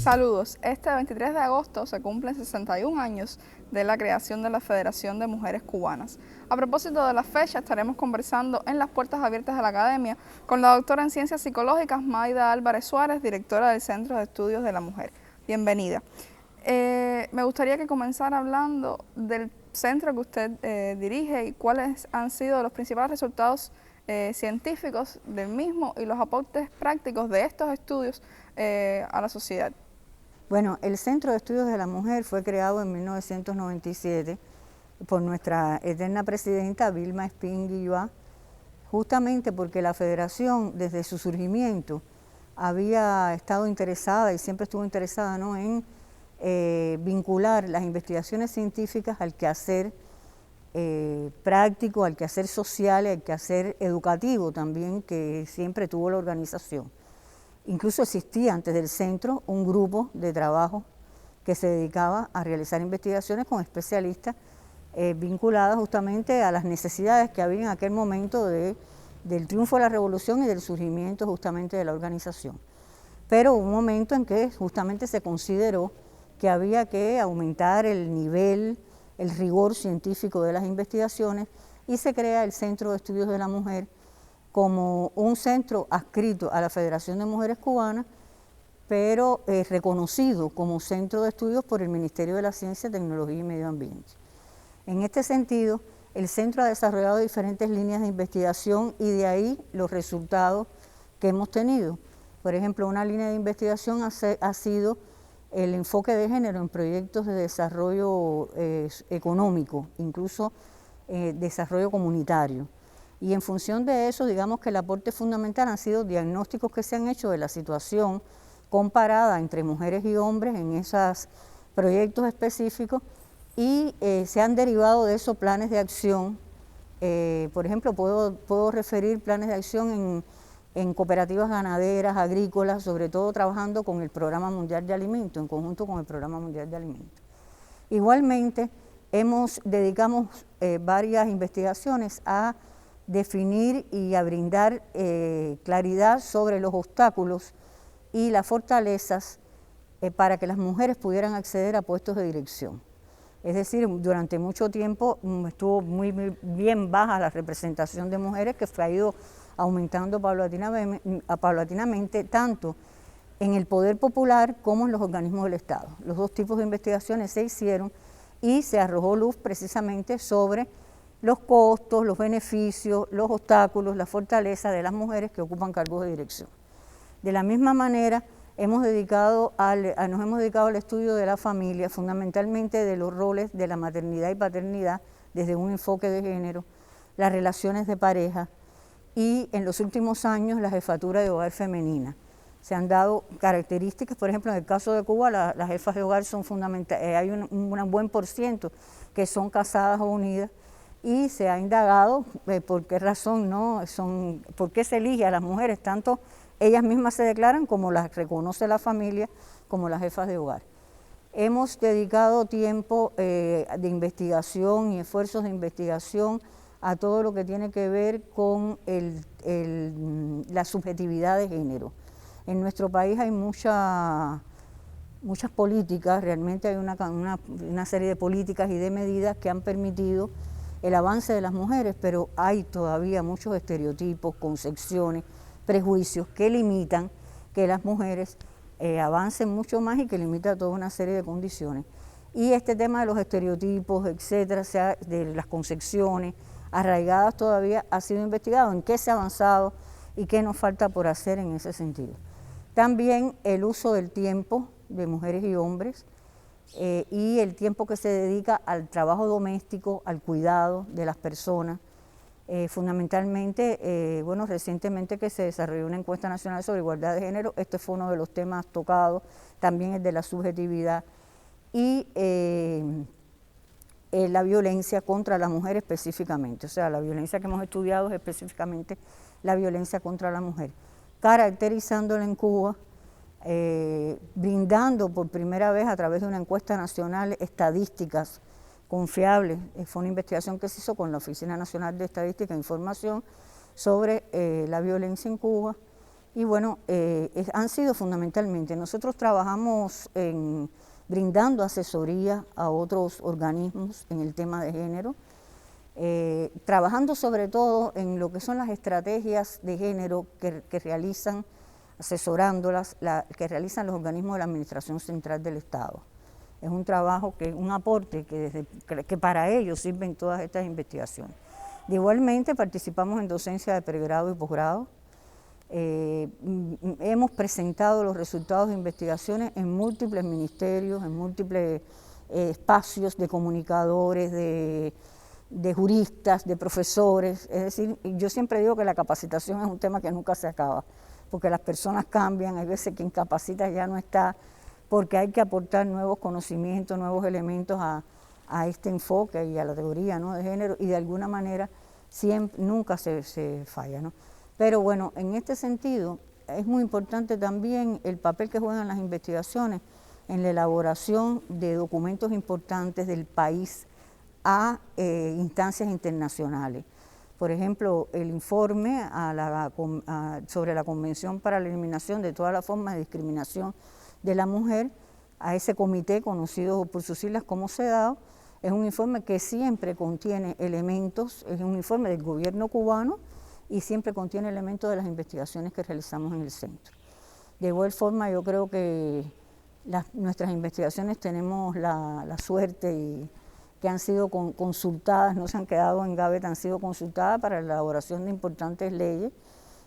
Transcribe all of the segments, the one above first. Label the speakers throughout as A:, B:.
A: Saludos, este 23 de agosto se cumplen 61 años de la creación de la Federación de Mujeres Cubanas. A propósito de la fecha, estaremos conversando en las puertas abiertas de la Academia con la doctora en Ciencias Psicológicas Mayda Álvarez Suárez, directora del Centro de Estudios de la Mujer. Bienvenida. Me gustaría que comenzara hablando del centro que usted dirige y cuáles han sido los principales resultados científicos del mismo y los aportes prácticos de estos estudios a la sociedad.
B: Bueno, el Centro de Estudios de la Mujer fue creado en 1997 por nuestra eterna presidenta Vilma Espín Guilloa, justamente porque la Federación desde su surgimiento había estado interesada y siempre estuvo interesada, ¿no?, en vincular las investigaciones científicas al quehacer práctico, al quehacer social, al quehacer educativo también que siempre tuvo la organización. Incluso existía antes del centro un grupo de trabajo que se dedicaba a realizar investigaciones con especialistas vinculadas justamente a las necesidades que había en aquel momento del triunfo de la revolución y del surgimiento justamente de la organización. Pero hubo un momento en que justamente se consideró que había que aumentar el nivel, el rigor científico de las investigaciones y se crea el Centro de Estudios de la Mujer como un centro adscrito a la Federación de Mujeres Cubanas, pero reconocido como centro de estudios por el Ministerio de la Ciencia, Tecnología y Medio Ambiente. En este sentido, el centro ha desarrollado diferentes líneas de investigación y de ahí los resultados que hemos tenido. Por ejemplo, una línea de investigación ha sido el enfoque de género en proyectos de desarrollo económico, incluso desarrollo comunitario. Y en función de eso, digamos que el aporte fundamental han sido diagnósticos que se han hecho de la situación comparada entre mujeres y hombres en esos proyectos específicos y se han derivado de eso planes de acción. Por ejemplo, puedo referir planes de acción en cooperativas ganaderas, agrícolas, sobre todo trabajando con el Programa Mundial de Alimentos, en conjunto con el Programa Mundial de Alimentos. Igualmente, dedicamos varias investigaciones a definir y a brindar claridad sobre los obstáculos y las fortalezas para que las mujeres pudieran acceder a puestos de dirección. Es decir, durante mucho tiempo estuvo muy bien baja la representación de mujeres, que ha ido aumentando paulatinamente tanto en el poder popular como en los organismos del Estado. Los dos tipos de investigaciones se hicieron y se arrojó luz precisamente sobre los costos, los beneficios, los obstáculos, la fortaleza de las mujeres que ocupan cargos de dirección. De la misma manera, nos hemos dedicado al estudio de la familia, fundamentalmente de los roles de la maternidad y paternidad desde un enfoque de género, las relaciones de pareja y en los últimos años la jefatura de hogar femenina. Se han dado características, por ejemplo, en el caso de Cuba, las jefas de hogar son fundamentales, hay un buen porciento que son casadas o unidas, y se ha indagado por qué razón, por qué se elige a las mujeres, tanto ellas mismas se declaran como las reconoce la familia como las jefas de hogar. Hemos dedicado tiempo de investigación y esfuerzos de investigación a todo lo que tiene que ver con la subjetividad de género. En nuestro país hay muchas políticas, realmente hay una serie de políticas y de medidas que han permitido el avance de las mujeres, pero hay todavía muchos estereotipos, concepciones, prejuicios que limitan que las mujeres avancen mucho más y que limita toda una serie de condiciones. Y este tema de los estereotipos, etcétera, de las concepciones arraigadas todavía ha sido investigado, en qué se ha avanzado y qué nos falta por hacer en ese sentido. También el uso del tiempo de mujeres y hombres, y el tiempo que se dedica al trabajo doméstico, al cuidado de las personas. Fundamentalmente, recientemente que se desarrolló una encuesta nacional sobre igualdad de género, este fue uno de los temas tocados, también el de la subjetividad, y la violencia contra la mujer específicamente. O sea, la violencia que hemos estudiado es específicamente la violencia contra la mujer, caracterizándola en Cuba, brindando por primera vez a través de una encuesta nacional estadísticas confiables. Fue una investigación que se hizo con la Oficina Nacional de Estadística e Información sobre la violencia en Cuba. Y bueno, han sido fundamentalmente, nosotros trabajamos brindando asesoría a otros organismos en el tema de género, trabajando sobre todo en lo que son las estrategias de género que realizan, asesorándolas, que realizan los organismos de la Administración Central del Estado. Es un trabajo, un aporte que para ellos sirven todas estas investigaciones. Igualmente participamos en docencia de pregrado y posgrado. Hemos presentado los resultados de investigaciones en múltiples ministerios, en múltiples espacios de comunicadores, de juristas, de profesores. Es decir, yo siempre digo que la capacitación es un tema que nunca se acaba, porque las personas cambian, hay veces quien capacita ya no está, porque hay que aportar nuevos conocimientos, nuevos elementos a este enfoque y a la teoría, ¿no?, de género, y de alguna manera nunca se falla, ¿no? Pero bueno, en este sentido es muy importante también el papel que juegan las investigaciones en la elaboración de documentos importantes del país a instancias internacionales. Por ejemplo, el informe sobre la Convención para la Eliminación de todas las formas de discriminación de la mujer, a ese comité conocido por sus siglas como CEDAW, es un informe que siempre contiene elementos, es un informe del gobierno cubano y siempre contiene elementos de las investigaciones que realizamos en el centro. De igual forma, yo creo que nuestras investigaciones tenemos la suerte y que han sido consultadas, no se han quedado en gaveta, han sido consultadas para la elaboración de importantes leyes,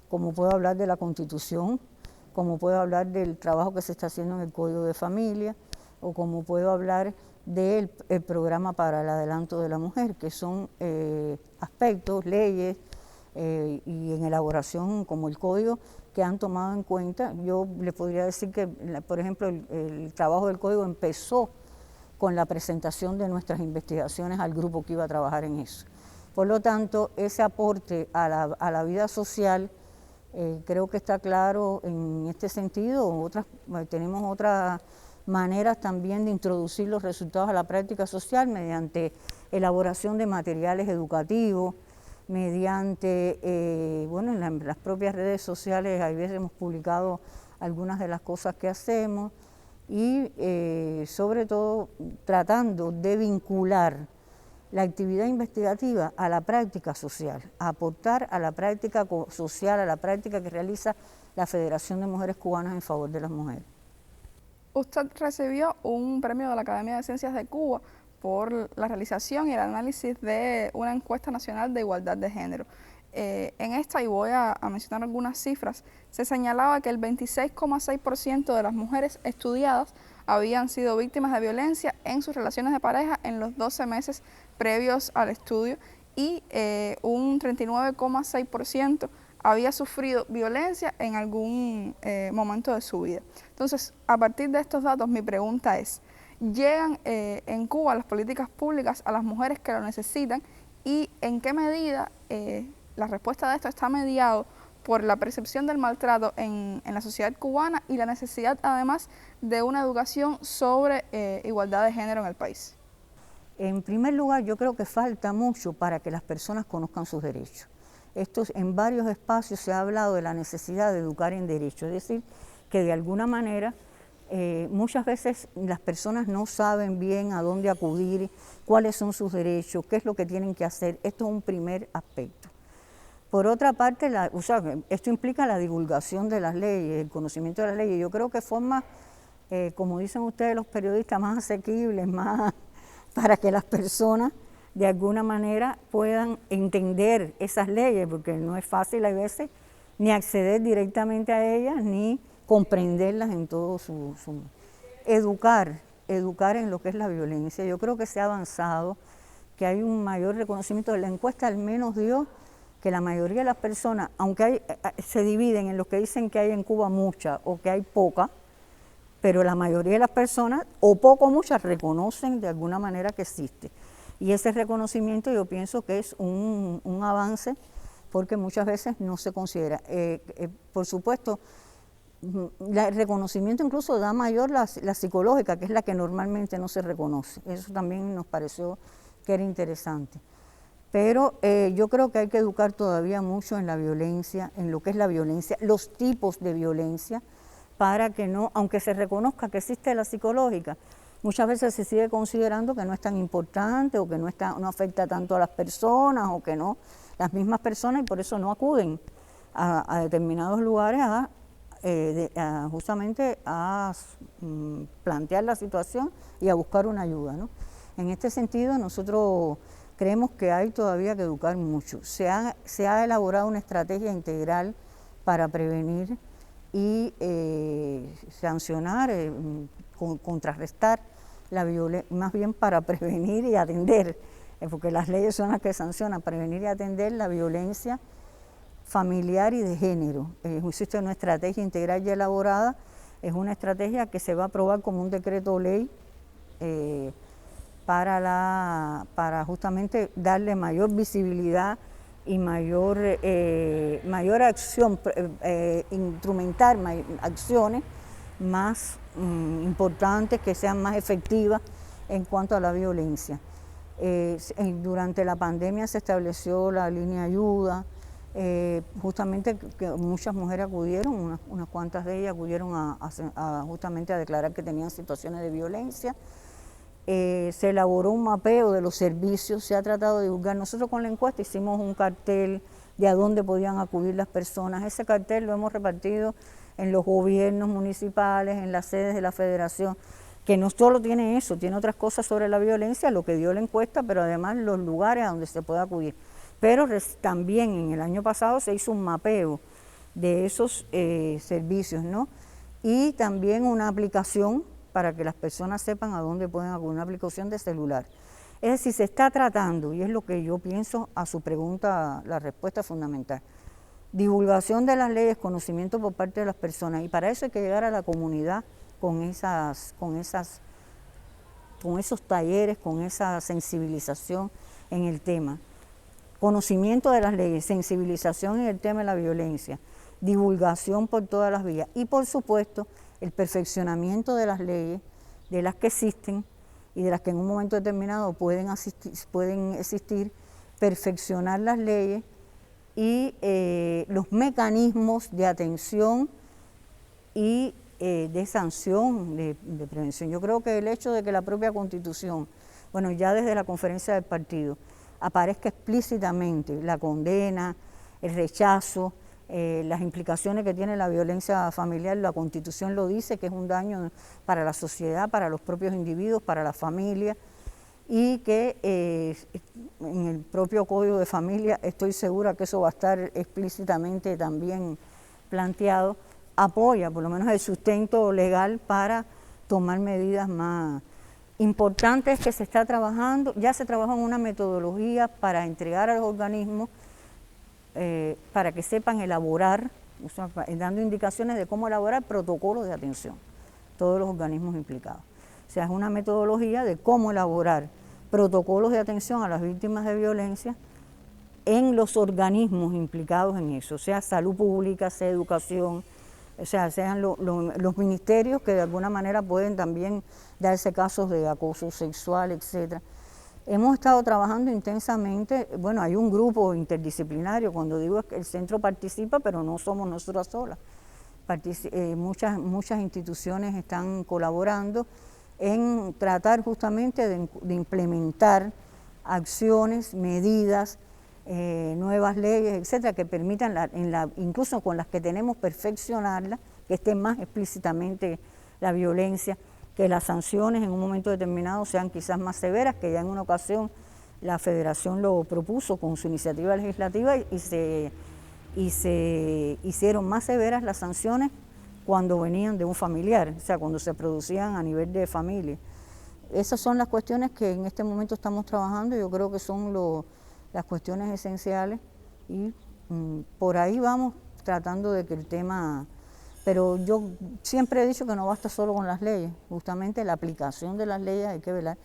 B: como puedo hablar de la Constitución, como puedo hablar del trabajo que se está haciendo en el Código de Familia, o como puedo hablar del programa para el adelanto de la mujer, que son aspectos, leyes y en elaboración como el Código que han tomado en cuenta. Yo les podría decir que, por ejemplo, el trabajo del Código empezó con la presentación de nuestras investigaciones al grupo que iba a trabajar en eso. Por lo tanto, ese aporte a la vida social creo que está claro en este sentido. Tenemos otras maneras también de introducir los resultados a la práctica social mediante elaboración de materiales educativos, mediante, bueno, en las propias redes sociales a veces hemos publicado algunas de las cosas que hacemos y sobre todo tratando de vincular la actividad investigativa a la práctica social, a aportar a la práctica social, a la práctica que realiza la Federación de Mujeres Cubanas en favor de las mujeres.
A: Usted recibió un premio de la Academia de Ciencias de Cuba por la realización y el análisis de una encuesta nacional de igualdad de género. En esta, y voy a mencionar algunas cifras, se señalaba que el 26,6% de las mujeres estudiadas habían sido víctimas de violencia en sus relaciones de pareja en los 12 meses previos al estudio y un 39,6% había sufrido violencia en algún momento de su vida. Entonces, a partir de estos datos, mi pregunta es, ¿llegan en Cuba las políticas públicas a las mujeres que lo necesitan y en qué medida la respuesta de esto está mediado por la percepción del maltrato en la sociedad cubana y la necesidad además de una educación sobre igualdad de género en el país?
B: En primer lugar, yo creo que falta mucho para que las personas conozcan sus derechos. En varios espacios se ha hablado de la necesidad de educar en derechos, es decir, que de alguna manera muchas veces las personas no saben bien a dónde acudir, cuáles son sus derechos, qué es lo que tienen que hacer. Esto es un primer aspecto. Por otra parte, esto implica la divulgación de las leyes, el conocimiento de las leyes. Yo creo que forma, como dicen ustedes los periodistas, más asequibles, más para que las personas de alguna manera puedan entender esas leyes, porque no es fácil a veces ni acceder directamente a ellas, ni comprenderlas en todo educar en lo que es la violencia. Yo creo que se ha avanzado, que hay un mayor reconocimiento. De la encuesta al menos dio que la mayoría de las personas, aunque se dividen en los que dicen que hay en Cuba mucha o que hay poca, pero la mayoría de las personas, o poco o muchas, reconocen de alguna manera que existe. Y ese reconocimiento yo pienso que es un avance, porque muchas veces no se considera. Por supuesto, el reconocimiento incluso da mayor la psicológica, que es la que normalmente no se reconoce. Eso también nos pareció que era interesante. Pero yo creo que hay que educar todavía mucho en la violencia, en lo que es la violencia, los tipos de violencia, para que no, aunque se reconozca que existe la psicológica, muchas veces se sigue considerando que no es tan importante o que no afecta tanto a las personas o que no, las mismas personas, y por eso no acuden a determinados lugares justamente a plantear la situación y a buscar una ayuda, ¿no? En este sentido, nosotros creemos que hay todavía que educar mucho. Se ha elaborado una estrategia integral para prevenir y sancionar, contrarrestar la violencia, más bien para prevenir y atender, porque las leyes son las que sancionan, prevenir y atender la violencia familiar y de género. Existe una estrategia integral ya elaborada, es una estrategia que se va a aprobar como un decreto ley para justamente darle mayor visibilidad y mayor acción, instrumentar acciones más importantes, que sean más efectivas en cuanto a la violencia. Durante la pandemia se estableció la línea de ayuda, justamente que muchas mujeres acudieron, unas cuantas de ellas acudieron justamente a declarar que tenían situaciones de violencia. Se elaboró un mapeo de los servicios, se ha tratado de divulgar. Nosotros con la encuesta hicimos un cartel de a dónde podían acudir las personas. Ese cartel lo hemos repartido en los gobiernos municipales, en las sedes de la federación, que no solo tiene eso, tiene otras cosas sobre la violencia, lo que dio la encuesta, pero además los lugares a donde se puede acudir. Pero también en el año pasado se hizo un mapeo de esos servicios, ¿no? Y también una aplicación para que las personas sepan a dónde pueden acudir, una aplicación de celular. Es decir, se está tratando, y es lo que yo pienso a su pregunta, la respuesta fundamental. Divulgación de las leyes, conocimiento por parte de las personas, y para eso hay que llegar a la comunidad con esos talleres, con esa sensibilización en el tema. Conocimiento de las leyes, sensibilización en el tema de la violencia, divulgación por todas las vías y, por supuesto, el perfeccionamiento de las leyes, de las que existen y de las que en un momento determinado pueden existir, perfeccionar las leyes y los mecanismos de atención y de sanción, de prevención. Yo creo que el hecho de que la propia Constitución, bueno, ya desde la conferencia del partido, aparezca explícitamente la condena, el rechazo, las implicaciones que tiene la violencia familiar, la Constitución lo dice, que es un daño para la sociedad, para los propios individuos, para la familia, y que en el propio Código de Familia estoy segura que eso va a estar explícitamente también planteado, apoya por lo menos el sustento legal para tomar medidas más importantes que se está trabajando. Ya se trabaja en una metodología para entregar a los organismos para que sepan elaborar, o sea, dando indicaciones de cómo elaborar protocolos de atención, todos los organismos implicados. O sea, es una metodología de cómo elaborar protocolos de atención a las víctimas de violencia en los organismos implicados en eso, sea salud pública, sea educación, o sea, sean los ministerios que de alguna manera pueden también darse casos de acoso sexual, etcétera. Hemos estado trabajando intensamente, bueno, hay un grupo interdisciplinario, cuando digo que el centro participa, pero no somos nosotras solas. Muchas instituciones están colaborando en tratar justamente de implementar acciones, medidas, nuevas leyes, etcétera, que permitan, incluso con las que tenemos, perfeccionarla, que esté más explícitamente la violencia, que las sanciones en un momento determinado sean quizás más severas, que ya en una ocasión la Federación lo propuso con su iniciativa legislativa y se hicieron más severas las sanciones cuando venían de un familiar, o sea, cuando se producían a nivel de familia. Esas son las cuestiones que en este momento estamos trabajando, yo creo que son las cuestiones esenciales y por ahí vamos tratando de que el tema Pero yo siempre he dicho que no basta solo con las leyes, justamente la aplicación de las leyes hay que velar.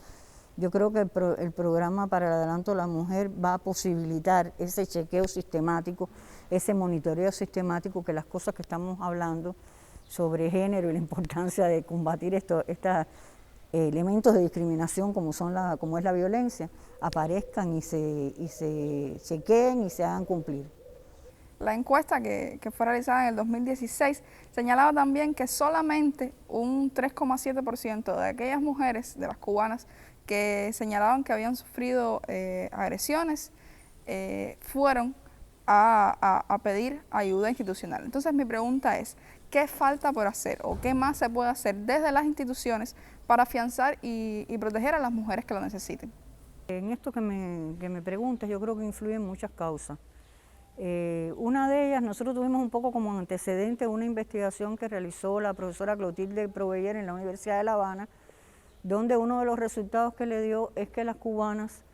B: Yo creo que el programa para el adelanto de la mujer va a posibilitar ese chequeo sistemático, ese monitoreo sistemático, que las cosas que estamos hablando sobre género y la importancia de combatir estos elementos de discriminación como es la violencia, aparezcan y se chequeen y se hagan cumplir.
A: La encuesta que fue realizada en el 2016 señalaba también que solamente un 3,7% de aquellas mujeres, de las cubanas, que señalaban que habían sufrido agresiones, fueron a pedir ayuda institucional. Entonces mi pregunta es, ¿qué falta por hacer o qué más se puede hacer desde las instituciones para afianzar y proteger a las mujeres que lo necesiten?
B: En esto que me preguntas, yo creo que influyen muchas causas. Una de ellas, nosotros tuvimos un poco como antecedente una investigación que realizó la profesora Clotilde Proveller en la Universidad de La Habana, donde uno de los resultados que le dio es que las cubanas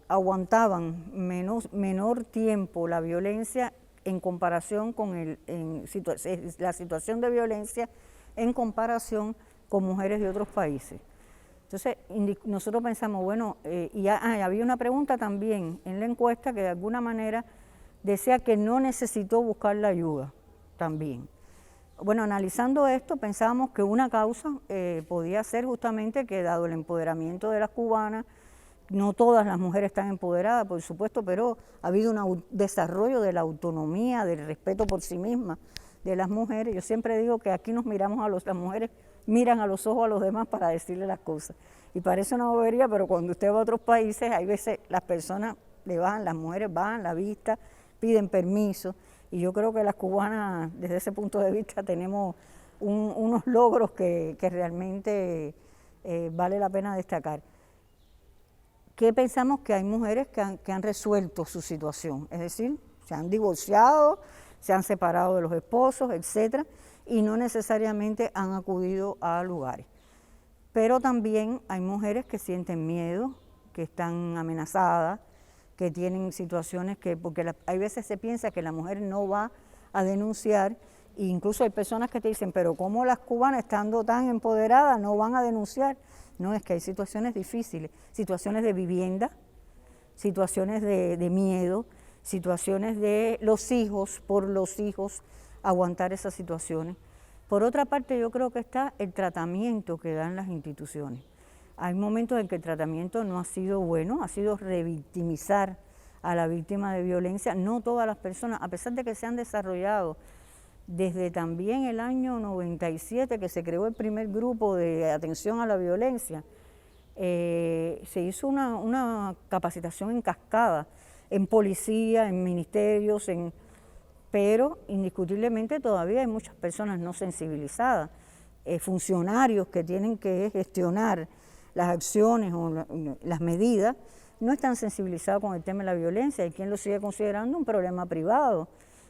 B: aguantaban menor tiempo la violencia en comparación con la situación de violencia en comparación con mujeres de otros países. Entonces, nosotros pensamos, bueno, había una pregunta también en la encuesta que de alguna manera decía que no necesitó buscar la ayuda también. Bueno, analizando esto, pensábamos que una causa podía ser justamente que, dado el empoderamiento de las cubanas, no todas las mujeres están empoderadas, por supuesto, pero ha habido un desarrollo de la autonomía, del respeto por sí mismas de las mujeres. Yo siempre digo que aquí nos miramos las mujeres miran a los ojos a los demás para decirle las cosas. Y parece una bobería, pero cuando usted va a otros países, hay veces las personas las mujeres bajan la vista, piden permiso, y yo creo que las cubanas, desde ese punto de vista, tenemos unos logros que realmente vale la pena destacar. ¿Qué pensamos? Que hay mujeres que han resuelto su situación, es decir, se han divorciado, se han separado de los esposos, etcétera, y no necesariamente han acudido a lugares. Pero también hay mujeres que sienten miedo, que están amenazadas, que tienen situaciones porque hay veces se piensa que la mujer no va a denunciar, e incluso hay personas que te dicen, pero ¿cómo las cubanas, estando tan empoderadas, no van a denunciar? No, es que hay situaciones difíciles, situaciones de vivienda, situaciones de miedo, situaciones de por los hijos, aguantar esas situaciones. Por otra parte, yo creo que está el tratamiento que dan las instituciones. Hay momentos en que el tratamiento no ha sido bueno, ha sido revictimizar a la víctima de violencia. No todas las personas, a pesar de que se han desarrollado desde también el año 97, que se creó el primer grupo de atención a la violencia, se hizo una capacitación en cascada, en policía, en ministerios, pero indiscutiblemente todavía hay muchas personas no sensibilizadas, funcionarios que tienen que gestionar las acciones o las medidas, no están sensibilizados con el tema de la violencia. Hay quien lo sigue considerando un problema privado,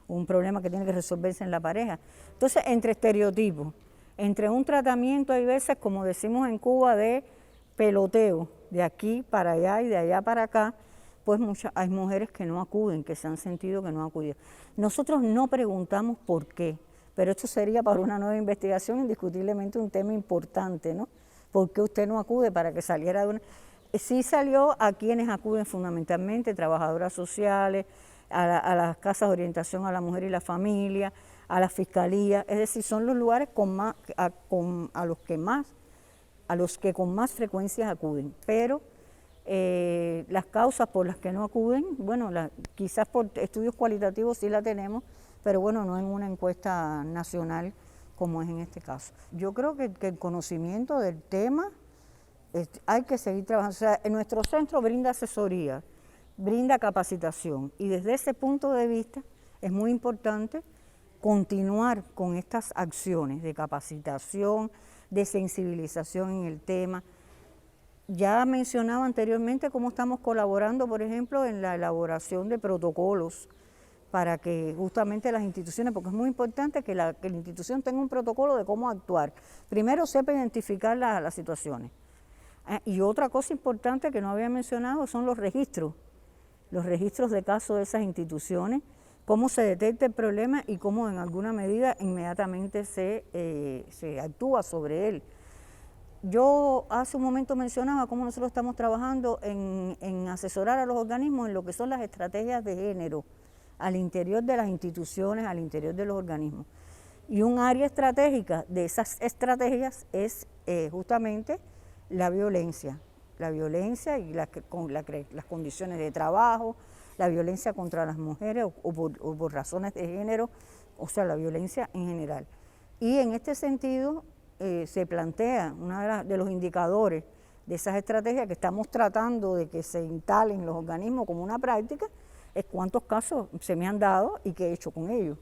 B: un problema que tiene que resolverse en la pareja. Entonces, entre estereotipos, entre un tratamiento, hay veces, como decimos en Cuba, de peloteo, de aquí para allá y de allá para acá, pues hay mujeres que no acuden, que se han sentido que no acuden. Nosotros no preguntamos por qué, pero esto sería para una nueva investigación indiscutiblemente un tema importante, ¿no? ¿Por qué usted no acude para que saliera de una...? Sí salió a quienes acuden fundamentalmente, trabajadoras sociales, a las casas de orientación a la mujer y la familia, a la fiscalía, es decir, son los lugares a los que con más frecuencia acuden, pero las causas por las que no acuden, bueno, quizás por estudios cualitativos sí la tenemos, pero bueno, no en una encuesta nacional como es en este caso. Yo creo que el conocimiento del tema hay que seguir trabajando. O sea, en nuestro centro brinda asesoría, brinda capacitación, y desde ese punto de vista es muy importante continuar con estas acciones de capacitación, de sensibilización en el tema. Ya mencionaba anteriormente cómo estamos colaborando, por ejemplo, en la elaboración de protocolos para que justamente las instituciones, porque es muy importante que la institución tenga un protocolo de cómo actuar. Primero, sepa identificar las situaciones. Y otra cosa importante que no había mencionado son los registros de casos de esas instituciones, cómo se detecta el problema y cómo en alguna medida inmediatamente se actúa sobre él. Yo hace un momento mencionaba cómo nosotros estamos trabajando en asesorar a los organismos en lo que son las estrategias de género al interior de las instituciones, al interior de los organismos. Y un área estratégica de esas estrategias es justamente la violencia y las condiciones de trabajo, la violencia contra las mujeres o por razones de género, o sea, la violencia en general. Y en este sentido se plantea uno de los indicadores de esas estrategias que estamos tratando de que se instalen en los organismos como una práctica, es cuántos casos se me han dado y qué he hecho con ellos,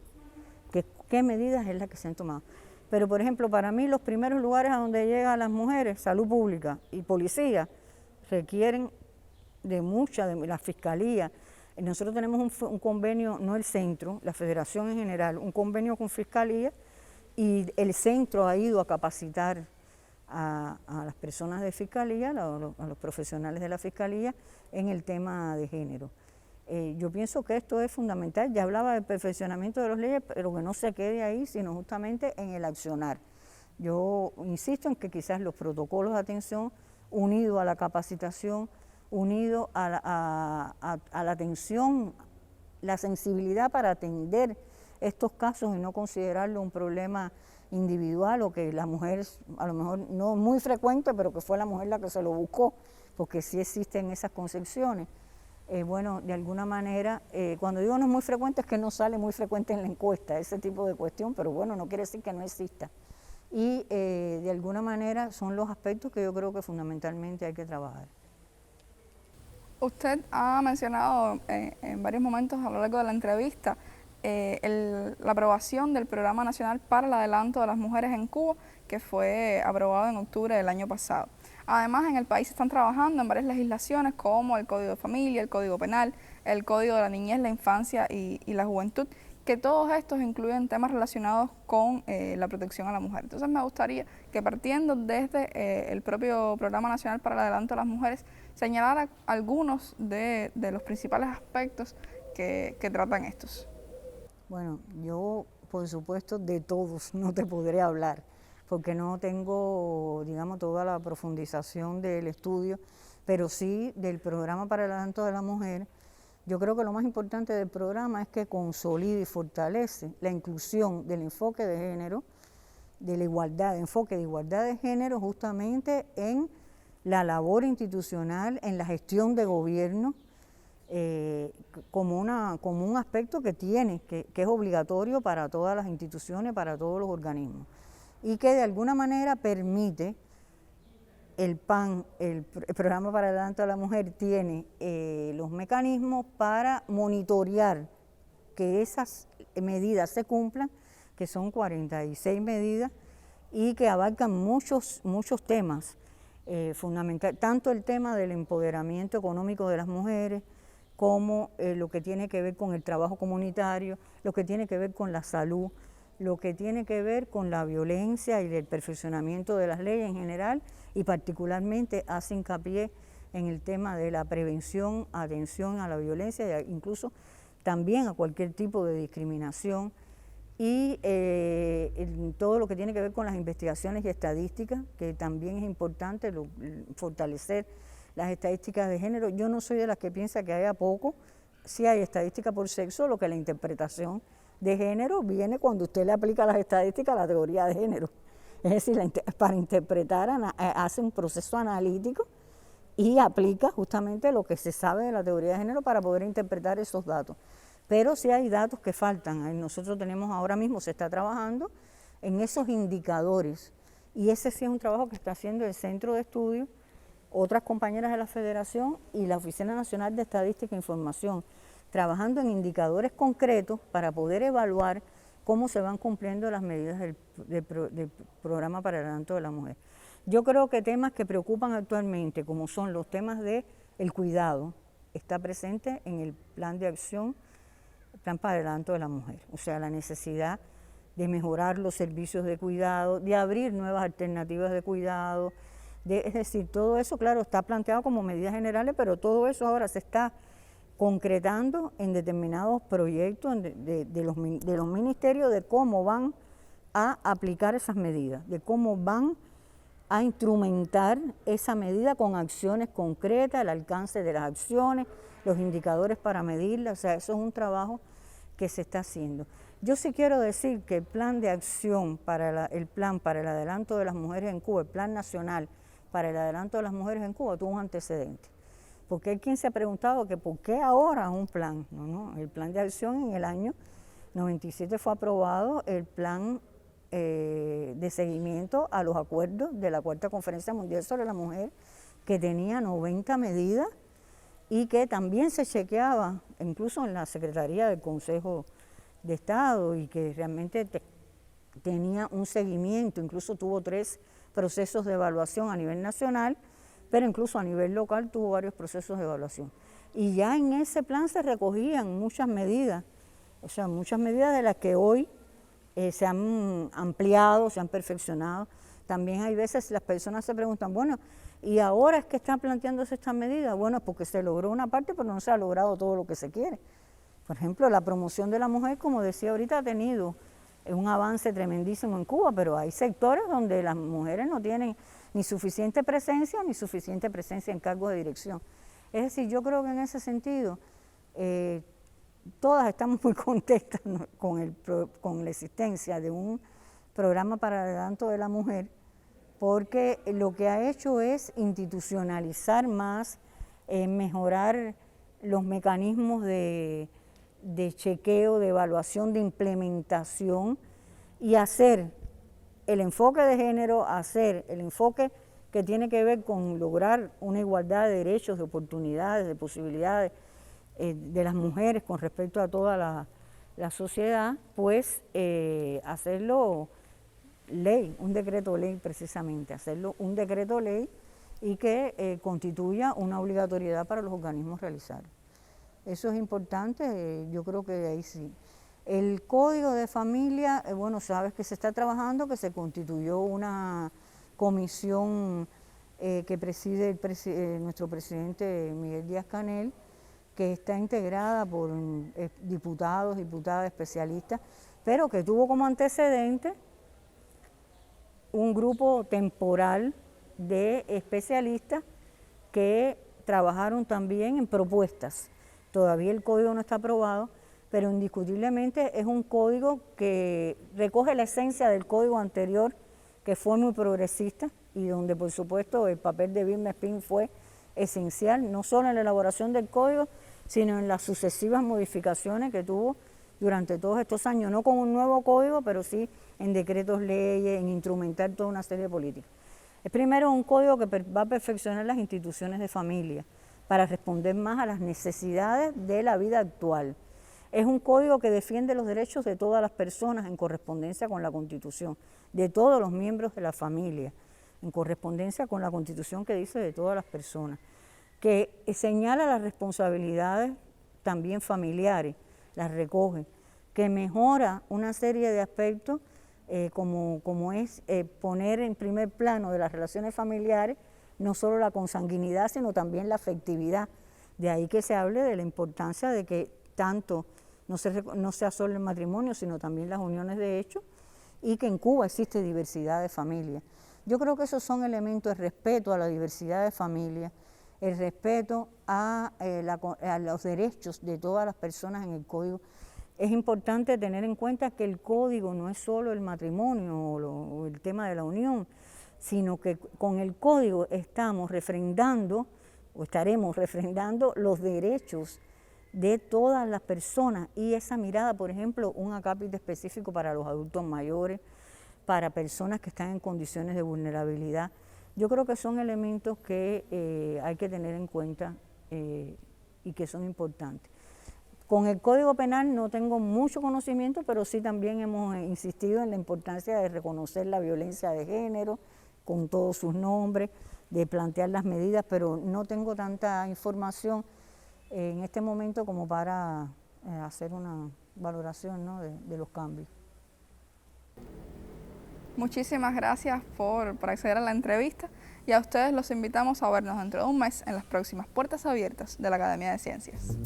B: qué medidas es las que se han tomado. Pero, por ejemplo, para mí los primeros lugares a donde llegan las mujeres, salud pública y policía, requieren de la fiscalía. Nosotros tenemos un convenio, no el centro, la federación en general, un convenio con fiscalía, y el centro ha ido a capacitar a las personas de fiscalía, a los profesionales de la fiscalía, en el tema de género. Yo pienso que esto es fundamental. Ya hablaba del perfeccionamiento de las leyes, pero que no se quede ahí, sino justamente en el accionar. Yo insisto en que quizás los protocolos de atención, unido a la capacitación, unido a la atención, la sensibilidad para atender estos casos y no considerarlo un problema individual o que la mujer, a lo mejor no muy frecuente, pero que fue la mujer la que se lo buscó, porque sí existen esas concepciones. Bueno, de alguna manera, cuando digo no es muy frecuente, es que no sale muy frecuente en la encuesta, ese tipo de cuestión, pero bueno, no quiere decir que no exista. Y de alguna manera son los aspectos que yo creo que fundamentalmente hay que trabajar.
A: Usted ha mencionado en varios momentos a lo largo de la entrevista la aprobación del Programa Nacional para el Adelanto de las Mujeres en Cuba, que fue aprobado en octubre del año pasado. Además, en el país están trabajando en varias legislaciones como el Código de Familia, el Código Penal, el Código de la Niñez, la Infancia y la Juventud, que todos estos incluyen temas relacionados con la protección a la mujer. Entonces me gustaría que, partiendo desde el propio Programa Nacional para el Adelanto de las Mujeres, señalara algunos de los principales aspectos que tratan estos.
B: Bueno, yo por supuesto de todos no te podré hablar, porque no tengo, digamos, toda la profundización del estudio, pero sí del Programa para el Adelanto de la Mujer. Yo creo que lo más importante del programa es que consolida y fortalece la inclusión del enfoque de género, de la igualdad, enfoque de igualdad de género justamente en la labor institucional, en la gestión de gobierno, como un aspecto que es obligatorio para todas las instituciones, para todos los organismos, y que de alguna manera permite el Programa para el Adelanto de la Mujer tiene los mecanismos para monitorear que esas medidas se cumplan, que son 46 medidas y que abarcan muchos temas fundamentales, tanto el tema del empoderamiento económico de las mujeres, como lo que tiene que ver con el trabajo comunitario, lo que tiene que ver con la salud, lo que tiene que ver con la violencia y el perfeccionamiento de las leyes en general, y particularmente hace hincapié en el tema de la prevención, atención a la violencia e incluso también a cualquier tipo de discriminación, y todo lo que tiene que ver con las investigaciones y estadísticas, que también es importante fortalecer las estadísticas de género. Yo no soy de las que piensa que haya poco, sí hay estadística por sexo, lo que la interpretación de género viene cuando usted le aplica las estadísticas a la teoría de género. Es decir, para interpretar hace un proceso analítico y aplica justamente lo que se sabe de la teoría de género para poder interpretar esos datos. Pero sí hay datos que faltan. Nosotros tenemos ahora mismo, se está trabajando en esos indicadores, y ese sí es un trabajo que está haciendo el Centro de Estudios, otras compañeras de la Federación y la Oficina Nacional de Estadística e Información, trabajando en indicadores concretos para poder evaluar cómo se van cumpliendo las medidas del Programa para el Adelanto de la Mujer. Yo creo que temas que preocupan actualmente, como son los temas del cuidado, está presente en el plan de acción, plan para el adelanto de la mujer, o sea, la necesidad de mejorar los servicios de cuidado, de abrir nuevas alternativas de cuidado, es decir, todo eso, claro, está planteado como medidas generales, pero todo eso ahora se está concretando en determinados proyectos de los ministerios de cómo van a aplicar esas medidas, de cómo van a instrumentar esa medida con acciones concretas, el alcance de las acciones, los indicadores para medirlas. O sea, eso es un trabajo que se está haciendo. Yo sí quiero decir que el plan de acción el plan para el adelanto de las mujeres en Cuba, el plan nacional para el adelanto de las mujeres en Cuba, tuvo un antecedente. Porque hay quien se ha preguntado que por qué ahora un plan. No, el plan de acción en el año 97 fue aprobado, el plan de seguimiento a los acuerdos de la Cuarta Conferencia Mundial sobre la Mujer, que tenía 90 medidas y que también se chequeaba incluso en la Secretaría del Consejo de Estado, y que realmente tenía un seguimiento, incluso tuvo 3 procesos de evaluación a nivel nacional, pero incluso a nivel local tuvo varios procesos de evaluación. Y ya en ese plan se recogían muchas medidas, o sea, muchas medidas de las que hoy se han ampliado, se han perfeccionado. También hay veces las personas se preguntan, bueno, ¿y ahora es que están planteándose estas medidas? Bueno, es porque se logró una parte, pero no se ha logrado todo lo que se quiere. Por ejemplo, la promoción de la mujer, como decía ahorita, ha tenido un avance tremendísimo en Cuba, pero hay sectores donde las mujeres no tienen ni suficiente presencia en cargos de dirección. Es decir, yo creo que en ese sentido todas estamos muy contentas, ¿no?, con la existencia de un programa para el adelanto de la mujer, porque lo que ha hecho es institucionalizar más, mejorar los mecanismos de chequeo, de evaluación, de implementación, y hacer el enfoque de género, hacer el enfoque que tiene que ver con lograr una igualdad de derechos, de oportunidades, de posibilidades de las mujeres con respecto a toda la sociedad, pues hacerlo ley, un decreto ley precisamente, hacerlo un decreto ley y que constituya una obligatoriedad para los organismos realizar. Eso es importante, yo creo que ahí sí. El Código de Familia, bueno, sabes que se está trabajando, que se constituyó una comisión que preside nuestro presidente Miguel Díaz-Canel, que está integrada por diputados, diputadas, especialistas, pero que tuvo como antecedente un grupo temporal de especialistas que trabajaron también en propuestas. Todavía el código no está aprobado, pero indiscutiblemente es un código que recoge la esencia del código anterior, que fue muy progresista y donde por supuesto el papel de Vilma Espín fue esencial, no solo en la elaboración del código, sino en las sucesivas modificaciones que tuvo durante todos estos años, no con un nuevo código, pero sí en decretos leyes, en instrumentar toda una serie de políticas. Es primero un código que va a perfeccionar las instituciones de familia para responder más a las necesidades de la vida actual. Es un código que defiende los derechos de todas las personas en correspondencia con la Constitución, de todos los miembros de la familia, en correspondencia con la Constitución que dice de todas las personas, que señala las responsabilidades también familiares, las recoge, que mejora una serie de aspectos como es poner en primer plano de las relaciones familiares no solo la consanguinidad, sino también la afectividad. De ahí que se hable de la importancia de que tanto no sea solo el matrimonio, sino también las uniones de hecho, y que en Cuba existe diversidad de familias. Yo creo que esos son elementos, el respeto a la diversidad de familias, el respeto a los derechos de todas las personas en el código. Es importante tener en cuenta que el código no es solo el matrimonio o el tema de la unión, sino que con el código estamos refrendando o estaremos refrendando los derechos de todas las personas, y esa mirada, por ejemplo, un acápite específico para los adultos mayores, para personas que están en condiciones de vulnerabilidad. Yo creo que son elementos que hay que tener en cuenta y que son importantes. Con el Código Penal no tengo mucho conocimiento, pero sí también hemos insistido en la importancia de reconocer la violencia de género con todos sus nombres, de plantear las medidas, pero no tengo tanta información en este momento como para hacer una valoración, ¿no?, de los cambios.
A: Muchísimas gracias por acceder a la entrevista y a ustedes los invitamos a vernos dentro de un mes en las próximas Puertas Abiertas de la Academia de Ciencias.